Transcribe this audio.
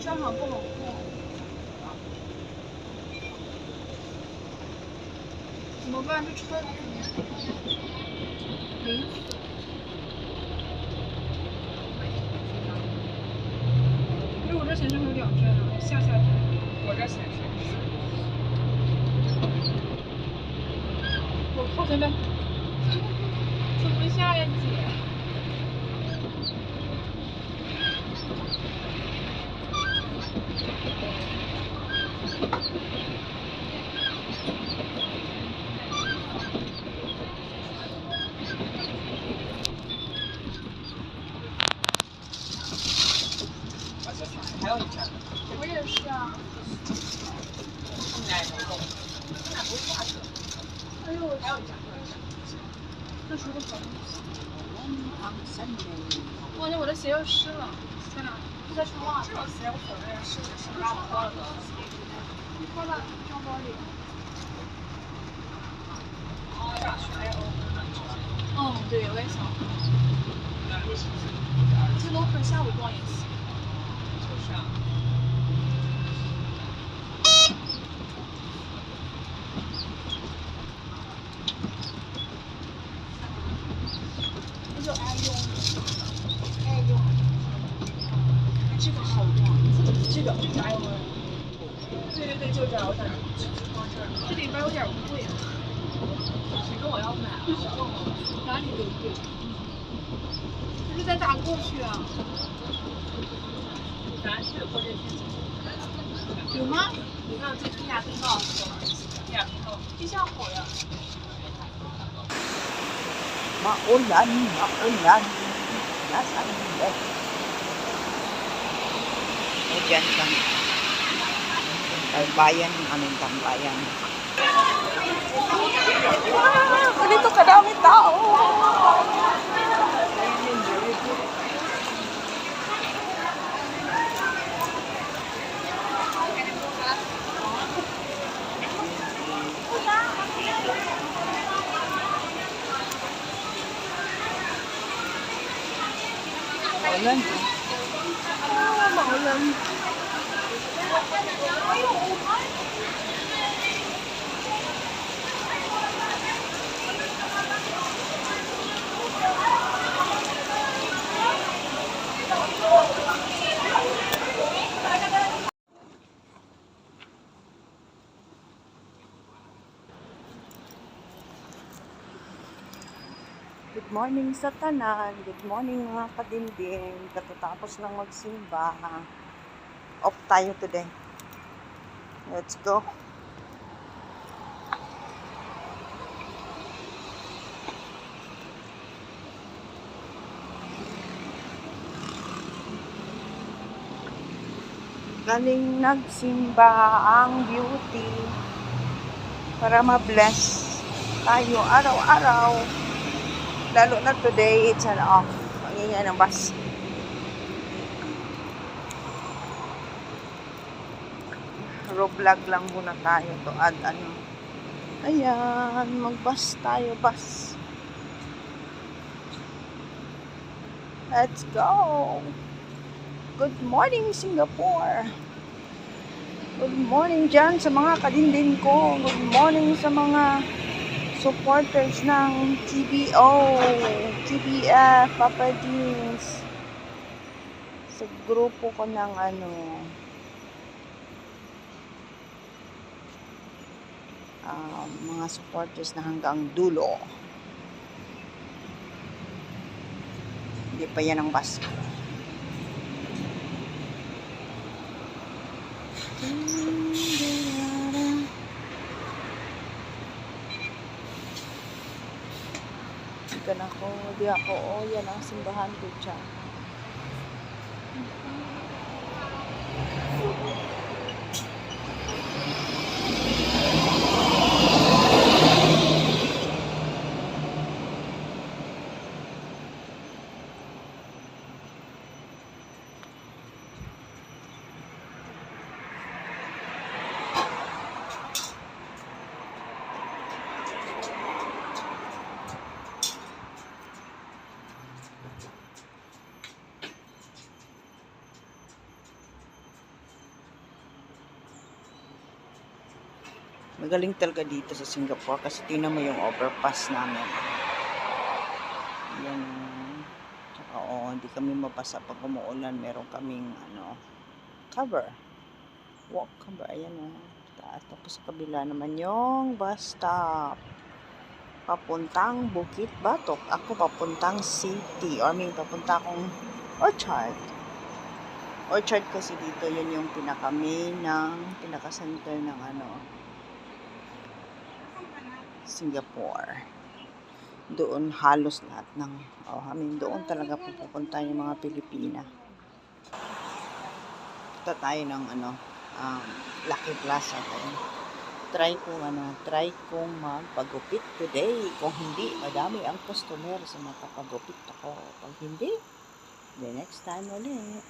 正好不冷过。怎么办？这车零。可是我这显示还有2帧啊，下帧。我这显示。我靠前面，怎么下呀姐？还有一站。我也是啊。他们俩也没动，他俩不是下去了。哎呦我还有一站。这是个好东西。哇，那我的鞋又湿了，天哪！不在穿袜子。这种鞋无所谓，湿就湿，拉不脱了都。脱了，装包里。这样去 IO。对，我也想。其实我可下午逛也行。就是啊。那就爱用。这个好逛，这个就是 IO。对，就这儿，我想放这儿。这里边有点贵。谁跟我要买啊？哪里都贵。这是在咋过去啊？咱去过这天。有吗？你看这地下通道是多少？地下通道。地下好呀。Maulan, nasaan ba? O dyan kang tambayan, aming tambayan. Ganito kadami tao. Maulan. Maulan. Good morning sa tanan. Good morning mga kadinding. Katatapos lang magsimba. Off tayo today. Let's go. Galing nagsimba ang beauty para ma-bless tayo araw-araw. Lalo na today, it's an off. Ang ingay ng bus. Vlog lang muna tayo to add ano. Ayan, mag-bus tayo, bus. Let's go. Good morning, Singapore. Good morning dyan sa mga kadindin ko. Good morning sa mga supporters ng TBO, TBF, Papa Jeans. Sa grupo ko ng mga supporters na hanggang dulo. Hindi pa yan ang bus. Di ako, yan ang simbahan ko dyan. Magaling talaga dito sa Singapore kasi tingnan mo yung overpass namin. Yan. Tsaka hindi kami mabasa pag umuulan. Meron kaming cover. Walk cover. Ayan taas. Tapos sa kabila naman yung bus stop. Papuntang Bukit Batok. Ako papuntang city. Or papunta akong Orchard. Orchard kasi dito, yun yung pinaka-main pinaka-center ng Singapore. Doon halos lahat ng, doon talaga pupunta yung mga Pilipina. Punta tayo ng Lucky Plaza tayo. Try kong magpagupit today. Kung hindi, madami ang customer sa makapagupit ako. Pag hindi, the next time ulit.